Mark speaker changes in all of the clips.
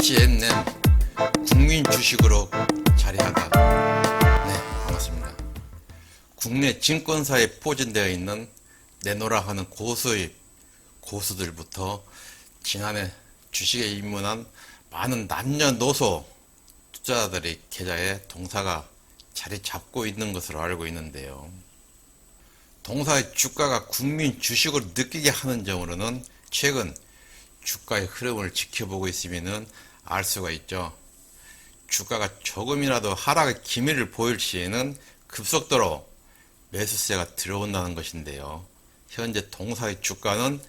Speaker 1: H&M 국민 주식으로 자리하다. 네, 반갑습니다. 국내 증권사에 포진되어 있는 내놓으라 하는 고수의 고수들부터 지난해 주식에 입문한 많은 남녀노소 투자자들의 계좌에 동사가 자리 잡고 있는 것으로 알고 있는데요. 동사의 주가가 국민 주식으로 느끼게 하는 점으로는 최근 주가의 흐름을 지켜보고 있으면 알 수가 있죠. 주가가 조금이라도 하락의 기미를 보일 시에는 급속도로 매수세가 들어온다는 것인데요. 현재 동사의 주가는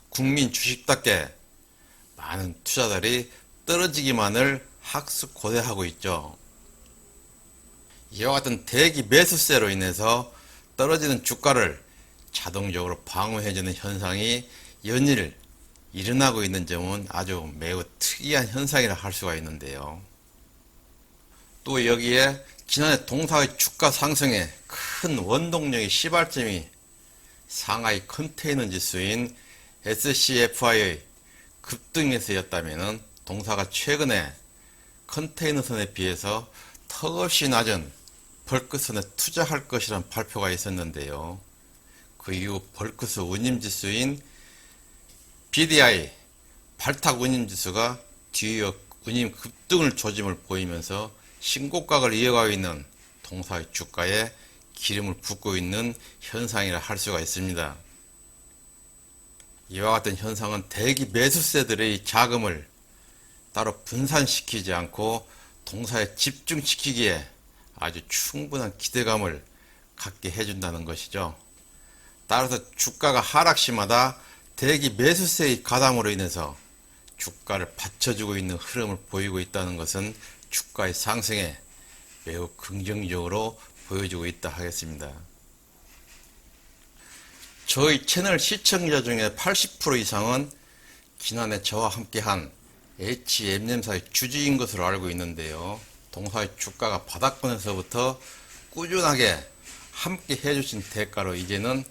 Speaker 1: 국민 주식답게 많은 투자자들이 떨어지기만을 학습고대하고 있죠. 이와 같은 대기 매수세로 인해서 떨어지는 주가를 자동적으로 방어해주는 현상이 연일 일어나고 있는 점은 아주 매우 특이한 현상이라 할 수가 있는데요. 또 여기에 지난해 동사의 주가 상승에 큰 원동력의 시발점이 상하이 컨테이너 지수인 SCFI의 급등에서였다면 동사가 최근에 컨테이너선에 비해서 턱없이 낮은 벌크선에 투자할 것이라는 발표가 있었는데요. 그 이후 벌크선 운임지수인 BDI 발탁 운임지수가 뒤이어 운임 급등을 조짐을 보이면서 신고가를 이어가고 있는 동사의 주가에 기름을 붓고 있는 현상이라 할 수가 있습니다. 이와 같은 현상은 대기 매수세들의 자금을 따로 분산시키지 않고 동사에 집중시키기에 아주 충분한 기대감을 갖게 해준다는 것이죠. 따라서 주가가 하락 시마다 대기 매수세의 가담으로 인해서 주가를 받쳐주고 있는 흐름을 보이고 있다는 것은 주가의 상승에 매우 긍정적으로 보여주고 있다 하겠습니다. 저희 채널 시청자 중에 80% 이상은 지난해 저와 함께한 H&M사의 주주인 것으로 알고 있는데요. 동사의 주가가 바닥권에서부터 꾸준하게 함께 해주신 대가로 이제는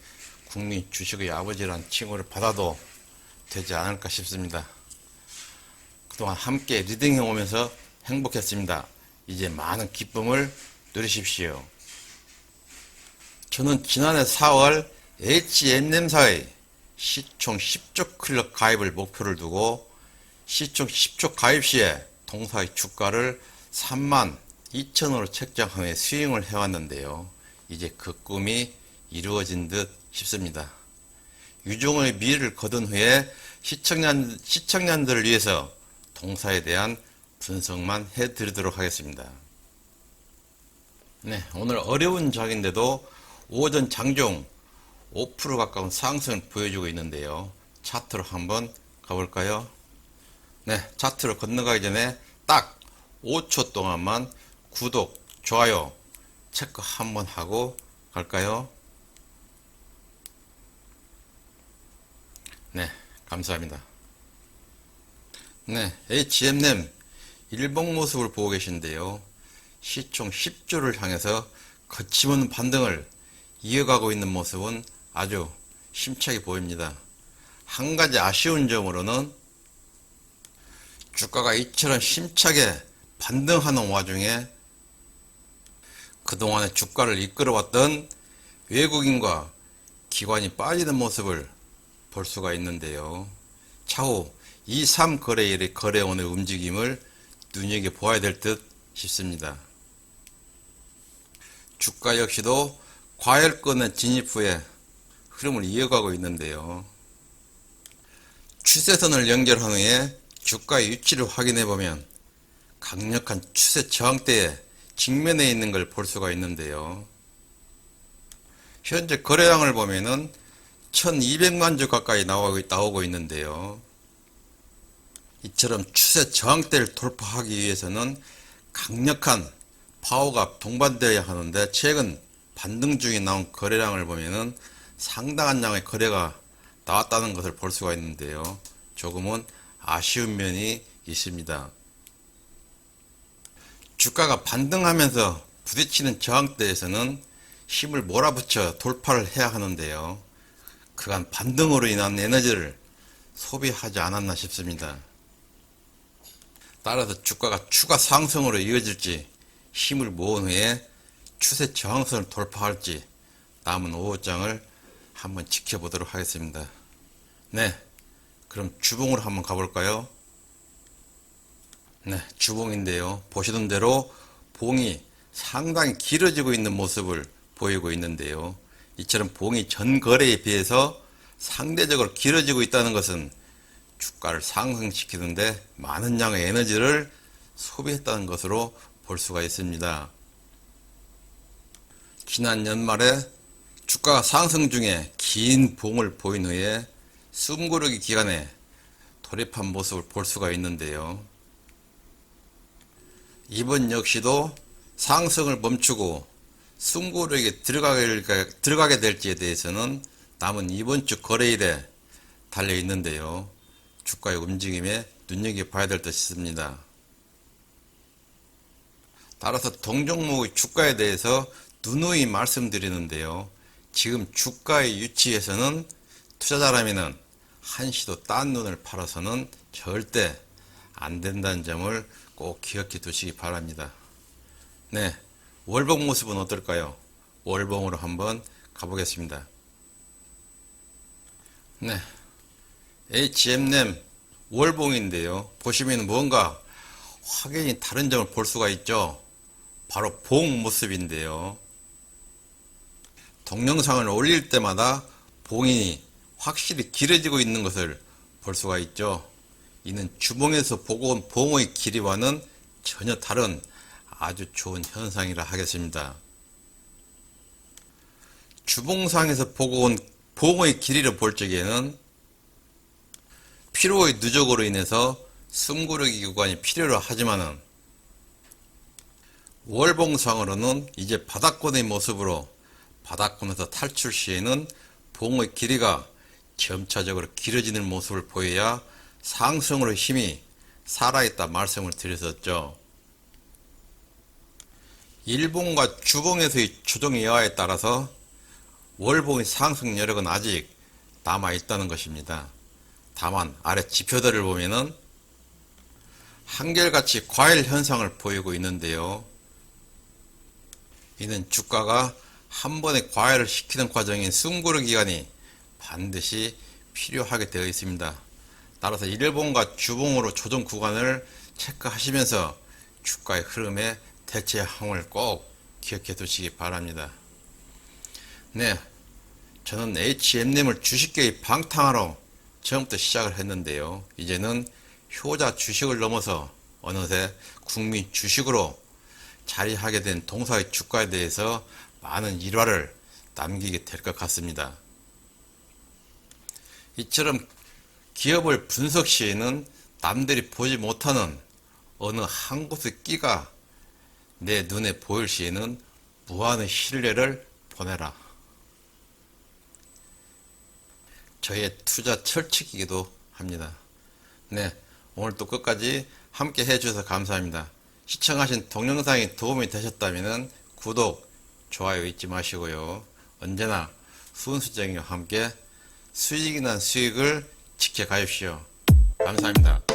Speaker 1: 국민 주식의 아버지라는 칭호를 받아도 되지 않을까 싶습니다. 그동안 함께 리딩해 오면서 행복했습니다. 이제 많은 기쁨을 누리십시오. 저는 지난해 4월 H&M사의 시총 10조 클럽 가입을 목표를 두고 시총 10조 가입 시에 동사의 주가를 32,000원으로 책정하며 스윙을 해왔는데요. 이제 그 꿈이 이루어진 듯 싶습니다. 유종의 미를 거둔 후에 시청자들을 위해서 동사에 대한 분석만 해드리도록 하겠습니다. 네, 오늘 어려운 장인데도 오전 장중 5% 가까운 상승을 보여주고 있는데요. 차트로 한번 가볼까요? 네, 차트로 건너가기 전에 딱 5초 동안만 구독, 좋아요, 체크 한번 하고 갈까요? 네, 감사합니다. 네, H&M 일봉 모습을 보고 계신데요. 시총 10조를 향해서 거침없는 반등을 이어가고 있는 모습은 아주 힘차게 보입니다. 한 가지 아쉬운 점으로는 주가가 이처럼 힘차게 반등하는 와중에 그동안의 주가를 이끌어왔던 외국인과 기관이 빠지는 모습을 볼 수가 있는데요. 차후 2, 3거래일의 거래원의 움직임을 눈여겨보아야 될 듯 싶습니다. 주가 역시도 과열권의 진입 후에 흐름을 이어가고 있는데요. 추세선을 연결한 후에 주가의 위치를 확인해 보면 강력한 추세 저항대에 직면해 있는 걸 볼 수가 있는데요. 현재 거래량을 보면은 1200만 주 가까이 나오고 있는데요. 이처럼 추세 저항대를 돌파하기 위해서는 강력한 파워가 동반되어야 하는데 최근 반등 중에 나온 거래량을 보면은 상당한 양의 거래가 나왔다는 것을 볼 수가 있는데요. 조금은 아쉬운 면이 있습니다. 주가가 반등하면서 부딪히는 저항대에서는 힘을 몰아붙여 돌파를 해야 하는데요. 그간 반등으로 인한 에너지를 소비하지 않았나 싶습니다. 따라서 주가가 추가 상승으로 이어질지 힘을 모은 후에 추세 저항선을 돌파할지 남은 5호장을 한번 지켜보도록 하겠습니다. 네, 그럼 주봉으로 한번 가볼까요? 네, 주봉인데요. 보시는 대로 봉이 상당히 길어지고 있는 모습을 보이고 있는데요. 이처럼 봉이 전 거래에 비해서 상대적으로 길어지고 있다는 것은 주가를 상승시키는데 많은 양의 에너지를 소비했다는 것으로 볼 수가 있습니다. 지난 연말에 주가가 상승 중에 긴 봉을 보인 후에 숨고르기 기간에 돌입한 모습을 볼 수가 있는데요. 이번 역시도 상승을 멈추고 숨고르기에 들어가게 될지에 대해서는 남은 이번 주 거래일에 달려 있는데요. 주가의 움직임에 눈여겨봐야 될 듯 싶습니다. 따라서 동종목의 주가에 대해서 누누이 말씀드리는데요. 지금 주가의 위치에서는 투자자라면은 한시도 딴 눈을 팔아서는 절대 안 된다는 점을 꼭 기억해 두시기 바랍니다. 네, 월봉 모습은 어떨까요? 월봉으로 한번 가보겠습니다. 네, HMM 월봉인데요. 보시면 뭔가 확연히 다른 점을 볼 수가 있죠. 바로 봉 모습인데요. 동영상을 올릴 때마다 봉이 확실히 길어지고 있는 것을 볼 수가 있죠. 이는 주봉에서 보고 온 봉의 길이와는 전혀 다른 아주 좋은 현상이라 하겠습니다. 주봉상에서 보고 온 봉의 길이를 볼 적에는 피로의 누적으로 인해서 숨고르기 구간이 필요로 하지만은 월봉상으로는 이제 바닥권의 모습으로 바닥권에서 탈출 시에는 봉의 길이가 점차적으로 길어지는 모습을 보여야 상승으로 힘이 살아있다 말씀을 드렸었죠. 일봉과 주봉에서의 조정 여하에 따라서 월봉의 상승 여력은 아직 남아있다는 것입니다. 다만 아래 지표들을 보면은 한결같이 과열 현상을 보이고 있는데요. 이는 주가가 한 번에 과열을 시키는 과정인 숨고르기 기간이 반드시 필요하게 되어 있습니다. 따라서 일봉과 주봉으로 조정 구간을 체크하시면서 주가의 흐름에 대처함을 꼭 기억해 두시기 바랍니다. 네, 저는 HM님을 주식계의 방탕하러 처음부터 시작을 했는데요. 이제는 효자 주식을 넘어서 어느새 국민 주식으로 자리하게 된 동사의 주가에 대해서 많은 일화를 남기게 될 것 같습니다. 이처럼 기업을 분석 시에는 남들이 보지 못하는 어느 한 곳의 끼가 내 눈에 보일 시에는 무한의 신뢰를 보내라. 저의 투자 철칙이기도 합니다. 네, 오늘도 끝까지 함께 해주셔서 감사합니다. 시청하신 동영상이 도움이 되셨다면 구독, 좋아요 잊지 마시고요. 언제나 순수정의와 함께 수익이 난 수익을 지켜가십시오. 감사합니다.